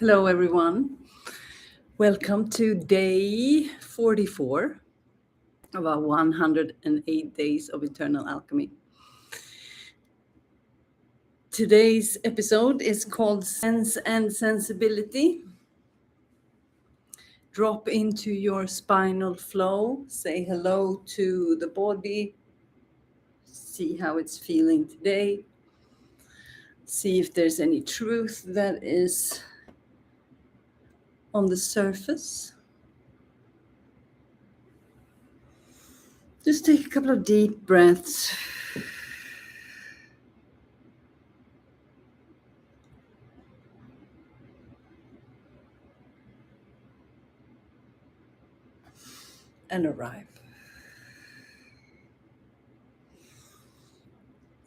Hello, everyone. Welcome to day 44 of our 108 days of Internal Alchemy. Today's episode is called Sense and Sensibility. Drop into your spinal flow. Say hello to the body. See how it's feeling today. See if there's any truth that is on the surface. Just take a couple of deep breaths. And arrive.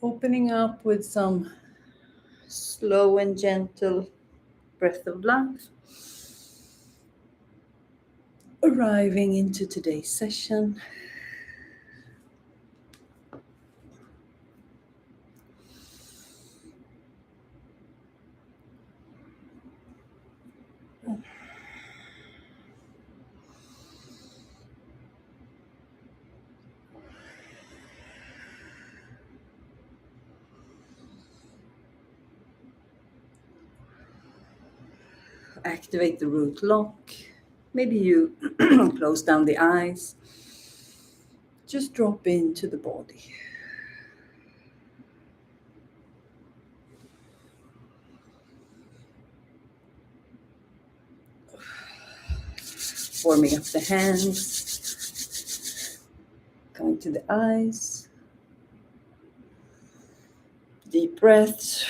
Opening up with some slow and gentle breath of life. Arriving into today's session. Activate the root lock. Maybe you close down the eyes. Just drop into the body. Warming up the hands. Going to the eyes. Deep breaths.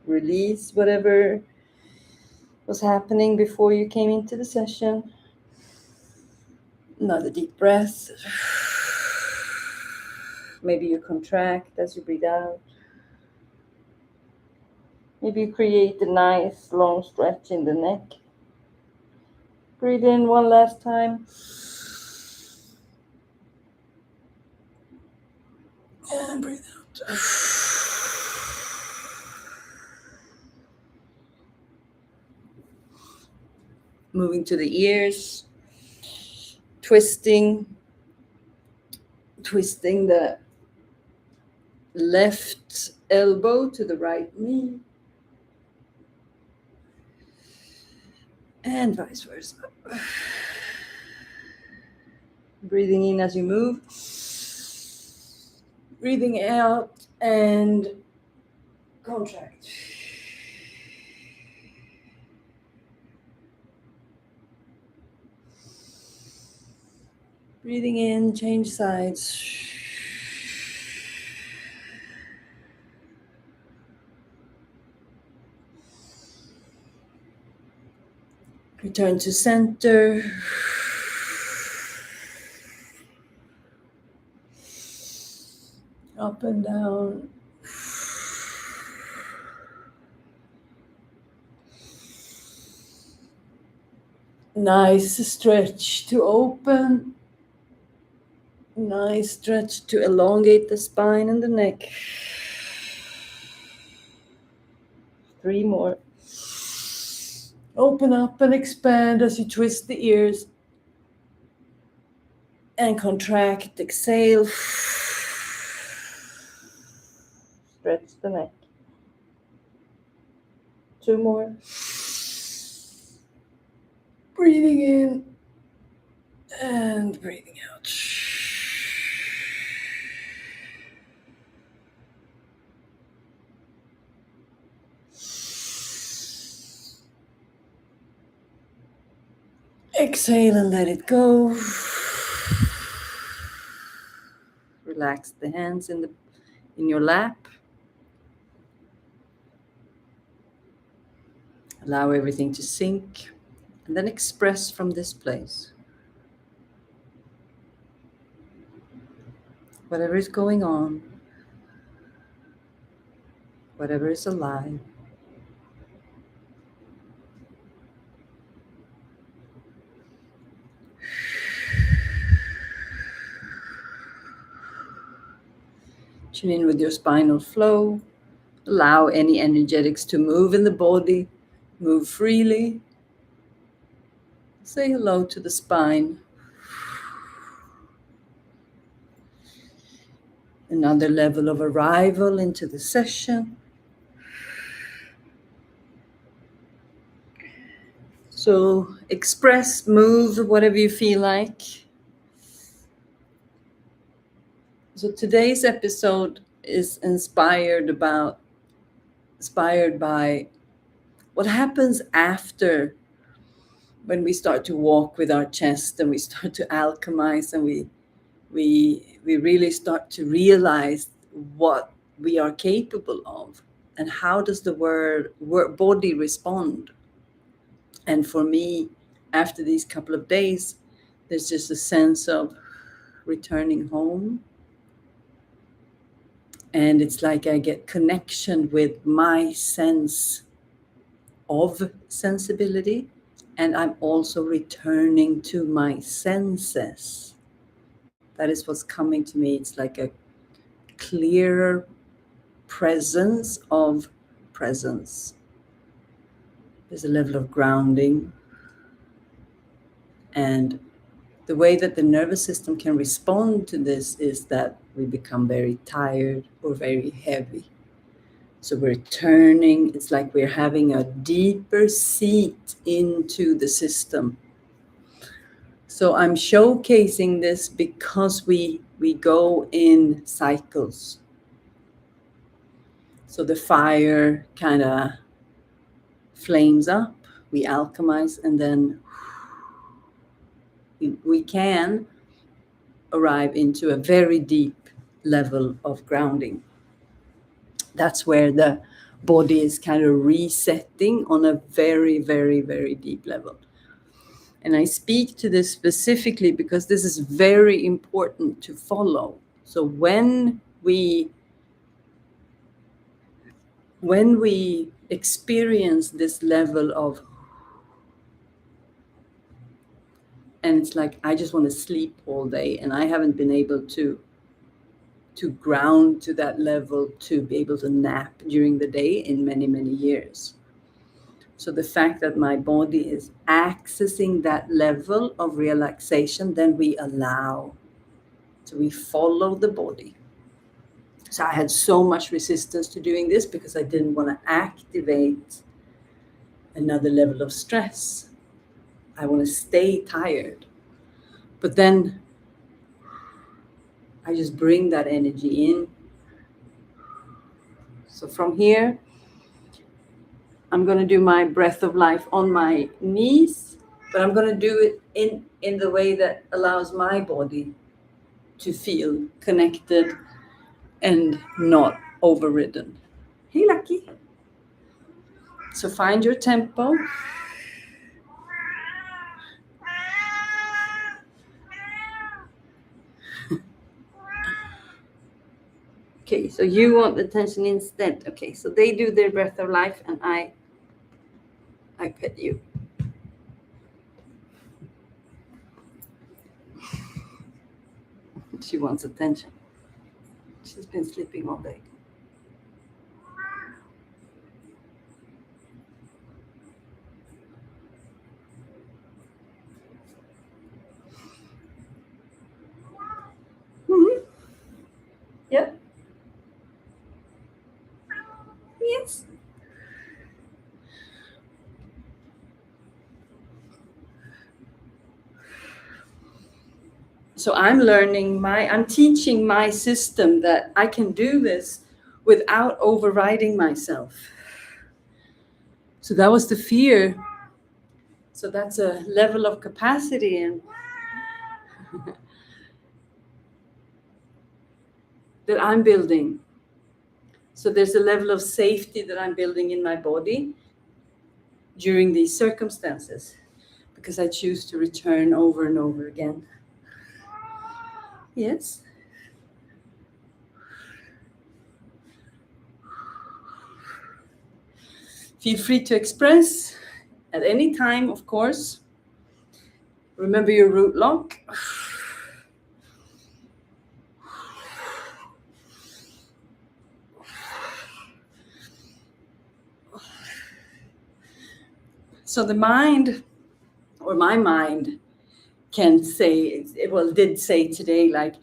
Release whatever was happening before you came into the session. Another deep breath. Maybe you contract as you breathe out. Maybe you create a nice long stretch in the neck. Breathe in one last time. And breathe out. Moving to the ears. Twisting the left elbow to the right knee. And vice versa. Breathing in as you move. Breathing out and contract. Breathing in, change sides. Return to center. Up and down. Nice stretch to open. Nice stretch to elongate the spine and the neck. 3 more. Open up and expand as you twist the ears. And contract, exhale. Stretch the neck. 2 more. Breathing in and breathing out. Exhale and let it go. Relax the hands in your lap. Allow everything to sink and then express from this place. Whatever is going on, whatever is alive. Tune in with your spinal flow. Allow any energetics to move in the body, move freely. Say hello to the spine. Another level of arrival into the session. So express, move, whatever you feel like. So today's episode is inspired by what happens after, when we start to walk with our chest and we start to alchemize, and we really start to realize what we are capable of, and how does the body respond. And for me, after these couple of days, there's just a sense of returning home. And it's like I get connection with my sense of sensibility, and I'm also returning to my senses. That is what's coming to me. It's like a clearer presence of presence. There's a level of grounding, and the way that the nervous system can respond to this is that we become very tired or very heavy. So we're turning, it's like we're having a deeper seat into the system. So I'm showcasing this because we go in cycles. So the fire kind of flames up, we alchemize, and then we can arrive into a very deep level of grounding. That's where the body is kind of resetting on a very, very, very deep level. And I speak to this specifically because this is very important to follow. So when we experience this level of, and it's like I just want to sleep all day, and I haven't been able to ground to that level to be able to nap during the day in many, many years. So the fact that my body is accessing that level of relaxation, then we allow. So we follow the body. So I had so much resistance to doing this because I didn't want to activate another level of stress. I want to stay tired. But then I just bring that energy in. So from here, I'm going to do my breath of life on my knees, but I'm going to do it in the way that allows my body to feel connected and not overridden. Hey, Lucky. So find your tempo. Okay, so you want the attention instead. Okay, so they do their breath of life and I pet you. She wants attention. She's been sleeping all day. Mm-hmm. Yep. Yes. So I'm teaching my system that I can do this without overriding myself. So that was the fear. So that's a level of capacity and that I'm building. So there's a level of safety that I'm building in my body during these circumstances because I choose to return over and over again. Yes. Feel free to express at any time, of course. Remember your root lock. So the mind, or my mind, can say, did say today, like,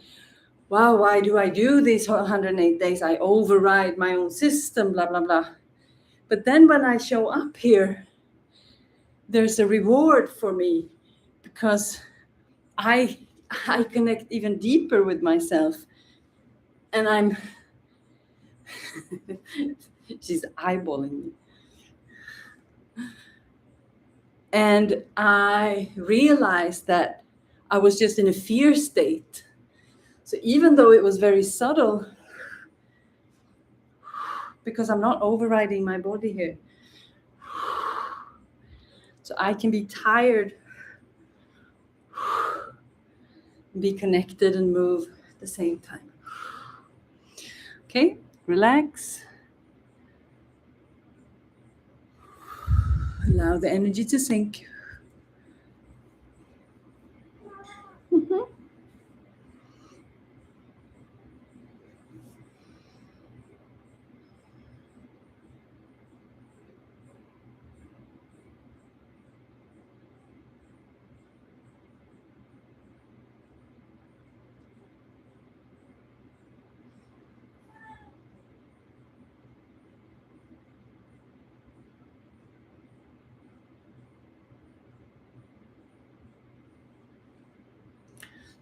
wow, why do I do these 108 days? I override my own system, blah, blah, blah. But then when I show up here, there's a reward for me, because I connect even deeper with myself. And I'm, she's eyeballing me. And I realized that I was just in a fear state. So even though it was very subtle, because I'm not overriding my body here, so I can be tired, be connected, and move at the same time. Okay, relax. Allow the energy to sink. Mm-hmm.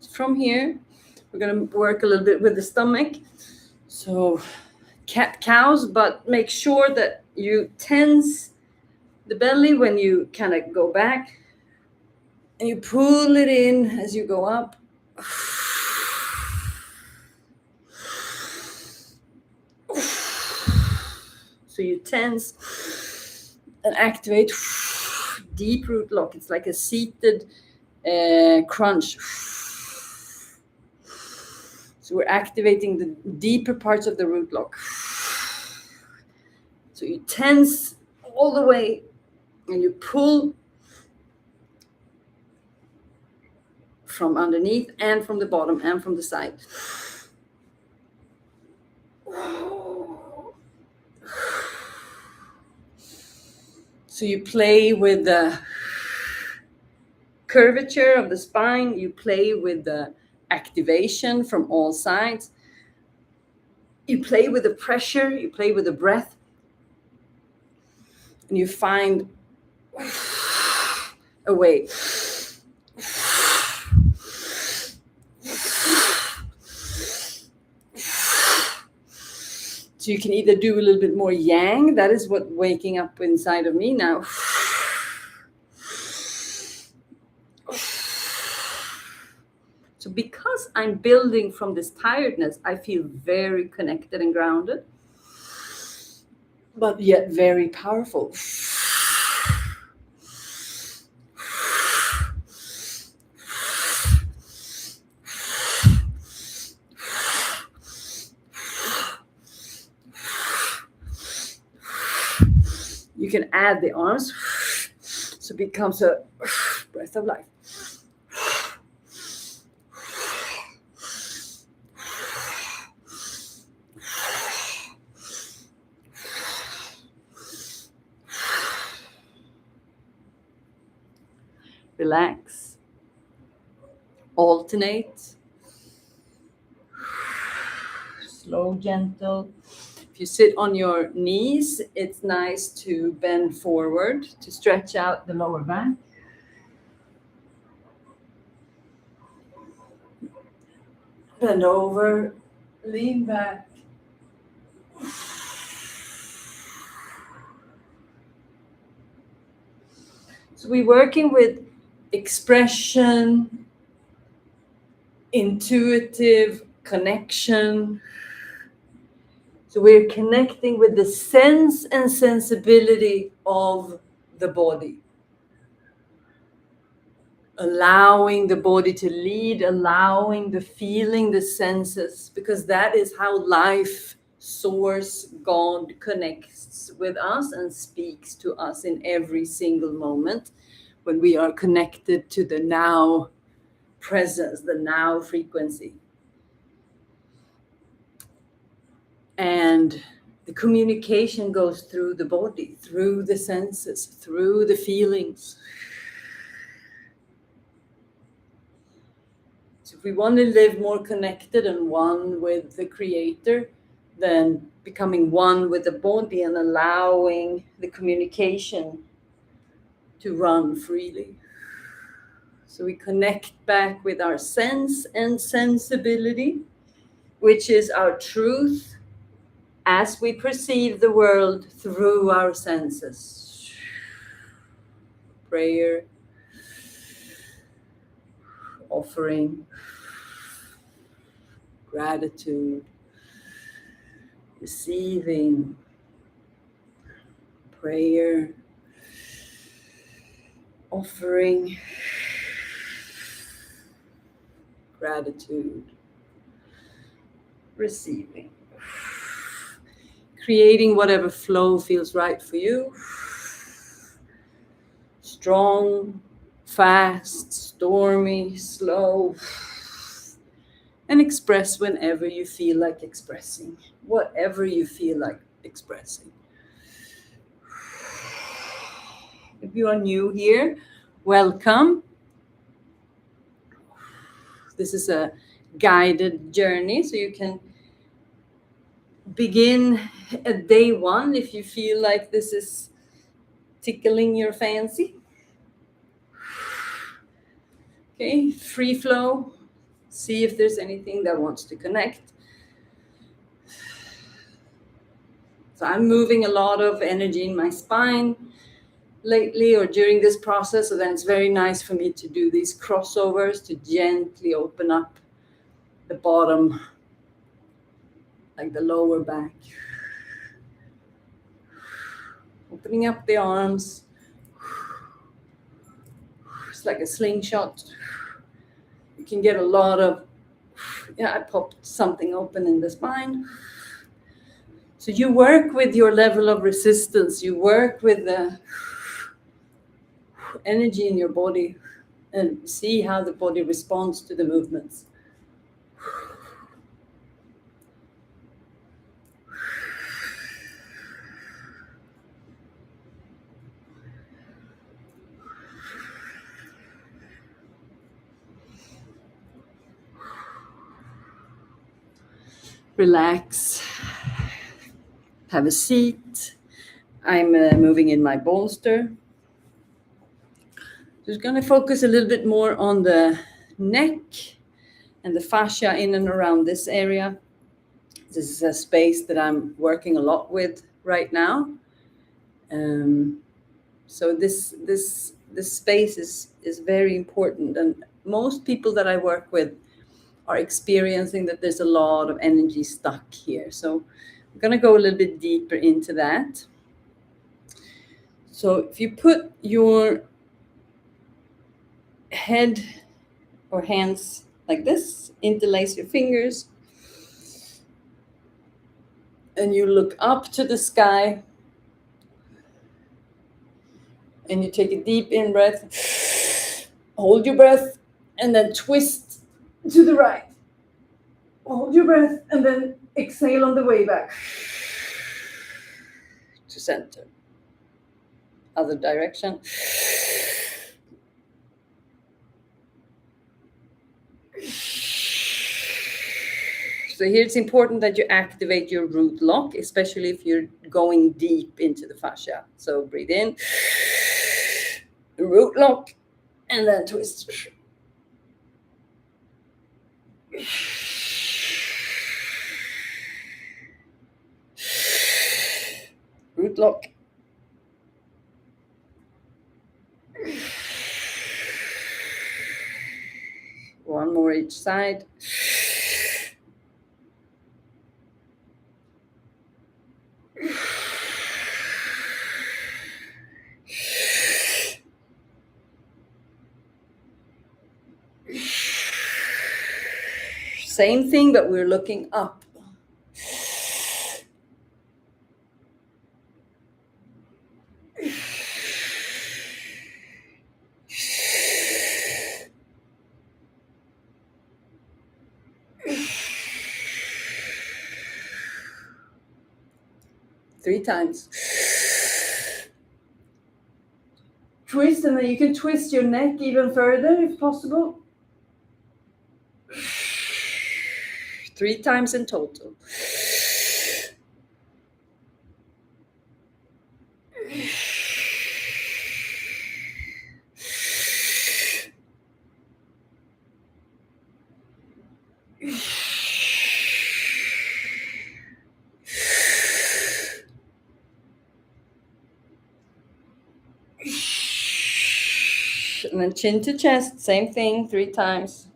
From here, we're going to work a little bit with the stomach. So cat-cows, but make sure that you tense the belly when you kind of go back, and you pull it in as you go up. So you tense and activate deep root lock. It's like a seated crunch. So we're activating the deeper parts of the root lock. So you tense all the way and you pull from underneath and from the bottom and from the side. So you play with the curvature of the spine, you play with the activation from all sides, you play with the pressure, you play with the breath, and you find a way. So you can either do a little bit more yang, that is what waking up inside of me now. So because I'm building from this tiredness, I feel very connected and grounded, but yet very powerful. You can add the arms, so it becomes a breath of life. Relax. Alternate. Slow, gentle. If you sit on your knees, it's nice to bend forward to stretch out the lower back. Bend over, lean back. So we're working with expression, intuitive connection. So we're connecting with the sense and sensibility of the body. Allowing the body to lead, allowing the feeling, the senses, because that is how life, source, God connects with us and speaks to us in every single moment when we are connected to the now presence, the now frequency. And the communication goes through the body, through the senses, through the feelings. So if we want to live more connected and one with the Creator, then becoming one with the body and allowing the communication to run freely. So we connect back with our sense and sensibility, which is our truth as we perceive the world through our senses. Prayer, offering, gratitude, receiving, prayer, offering, gratitude, receiving. Creating whatever flow feels right for you. Strong, fast, stormy, slow. And express whenever you feel like expressing, whatever you feel like expressing. If you are new here, welcome. This is a guided journey, so you can begin at day one if you feel like this is tickling your fancy. Okay, free flow. See if there's anything that wants to connect. So I'm moving a lot of energy in my spine lately or during this process, so then it's very nice for me to do these crossovers to gently open up the bottom, like the lower back. Opening up the arms. It's like a slingshot. You can get a lot of, I popped something open in the spine. So you work with your level of resistance. You work with the energy in your body and see how the body responds to the movements. Relax. Have a seat. I'm moving in my bolster. Just going to focus a little bit more on the neck and the fascia in and around this area. This is a space that I'm working a lot with right now. So this space is very important, and most people that I work with are experiencing that there's a lot of energy stuck here. So I'm going to go a little bit deeper into that. So if you put your head or hands like this, interlace your fingers, and you look up to the sky, and you take a deep in breath, hold your breath, and then twist to the right. Hold your breath, and then exhale on the way back to center. Other direction. So here it's important that you activate your root lock, especially if you're going deep into the fascia. So breathe in, root lock, and then twist. Root lock. One more each side. Same thing, but we're looking up. 3 times. Twist, and then you can twist your neck even further if possible. 3 times in total. And then chin to chest, same thing, 3 times.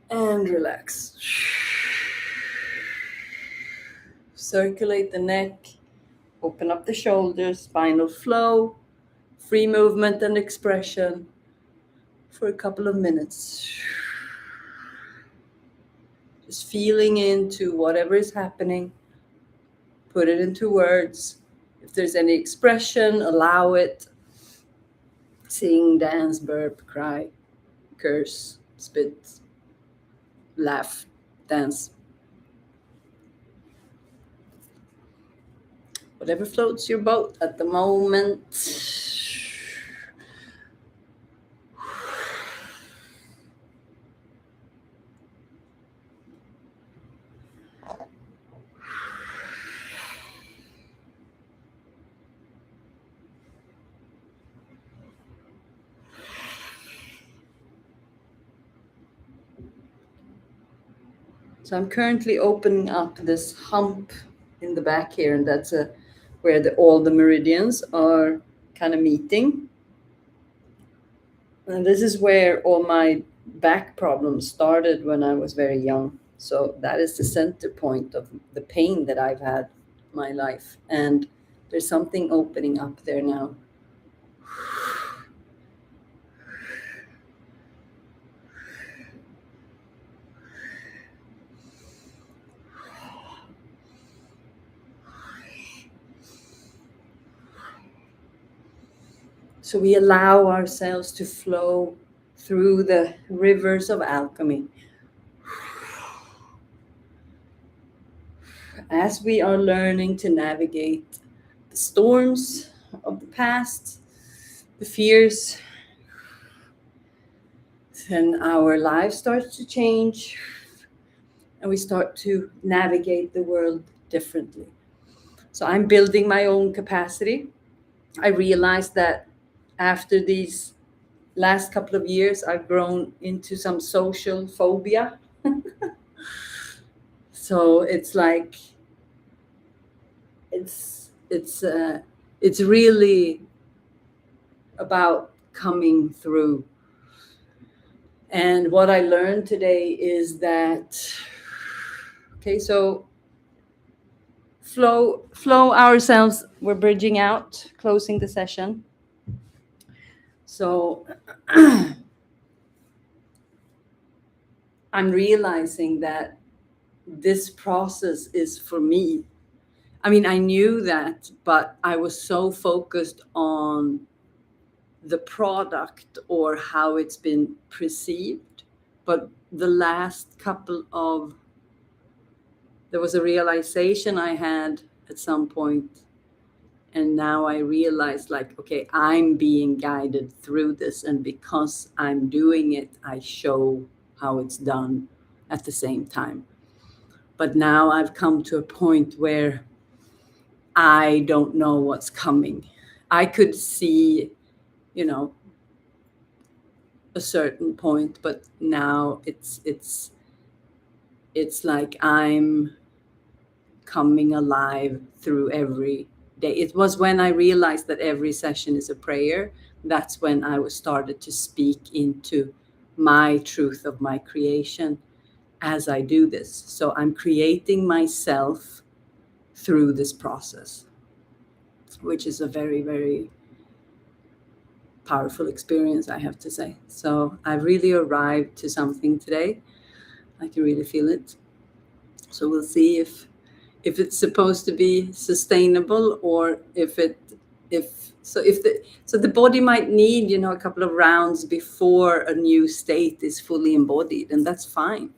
And relax. Circulate the neck, open up the shoulders, spinal flow, free movement and expression for a couple of minutes. Just feeling into whatever is happening. Put it into words. If there's any expression, allow it. Sing, dance, burp, cry, curse, spit, laugh, dance. Whatever floats your boat at the moment. So I'm currently opening up this hump in the back here, and that's where all the meridians are kind of meeting. And this is where all my back problems started when I was very young. So that is the center point of the pain that I've had my life. And there's something opening up there now. So we allow ourselves to flow through the rivers of alchemy. As we are learning to navigate the storms of the past, the fears, then our lives start to change and we start to navigate the world differently. So I'm building my own capacity. I realized that after these last couple of years, I've grown into some social phobia. So it's like it's really about coming through. And what I learned today is that, okay, so flow ourselves. We're bridging out, closing the session. So I'm realizing that this process is for me. I mean, I knew that, but I was so focused on the product or how it's been perceived. But the last there was a realization I had at some point, and now I realize, like, okay, I'm being guided through this, and because I'm doing it, I show how it's done at the same time. But now I've come to a point where I don't know what's coming. I could see, a certain point, but now it's like I'm coming alive through every day. It was when I realized that every session is a prayer. That's when I was started to speak into my truth of my creation as I do this. So I'm creating myself through this process, which is a very, very powerful experience, I have to say. So I really arrived to something today. I can really feel it. So we'll see if it's supposed to be sustainable, or if the body might need, a couple of rounds before a new state is fully embodied, and that's fine.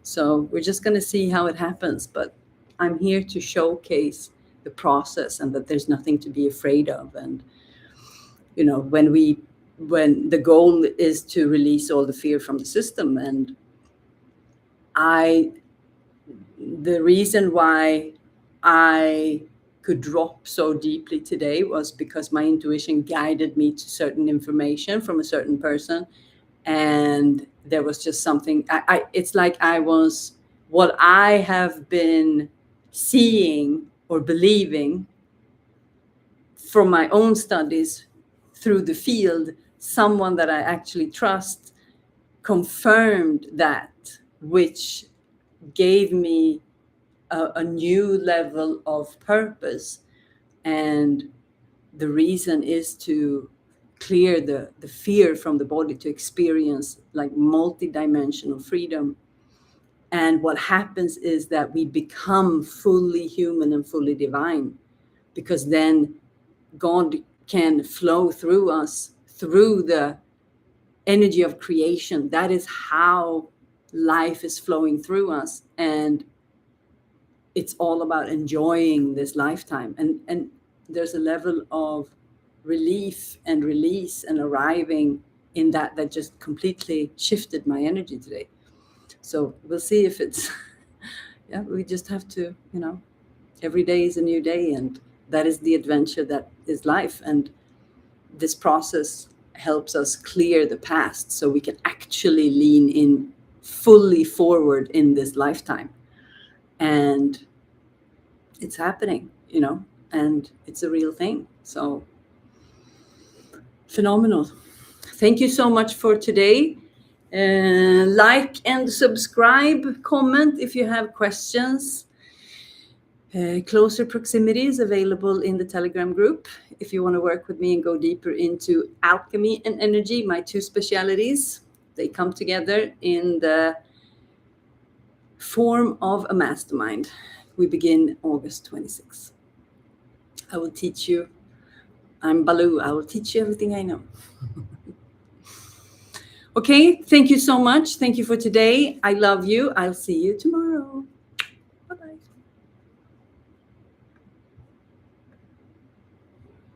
So we're just going to see how it happens, but I'm here to showcase the process and that there's nothing to be afraid of. And when the goal is to release all the fear from the system, and the reason why I could drop so deeply today was because my intuition guided me to certain information from a certain person. And there was just something, it's like what I have been seeing or believing from my own studies through the field, someone that I actually trust confirmed that, which gave me a new level of purpose. And the reason is to clear the fear from the body, to experience like multi-dimensional freedom. And what happens is that we become fully human and fully divine, because then God can flow through us through the energy of creation. That is how life is flowing through us. And it's all about enjoying this lifetime. And there's a level of relief and release and arriving in that just completely shifted my energy today. So we'll see if it's, yeah, we just have to, every day is a new day, and that is the adventure that is life. And this process helps us clear the past so we can actually lean in fully forward in this lifetime. And it's happening, and it's a real thing. So phenomenal. Thank you so much for today. Like and subscribe, comment if you have questions. Closer Proximity is available in the Telegram group if you want to work with me and go deeper into alchemy and energy, my two specialities. They come together in the form of a mastermind. We begin August 26th. I will teach you. I'm Baloo. I will teach you everything I know. Okay, thank you so much. Thank you for today. I love you. I'll see you tomorrow. Bye-bye.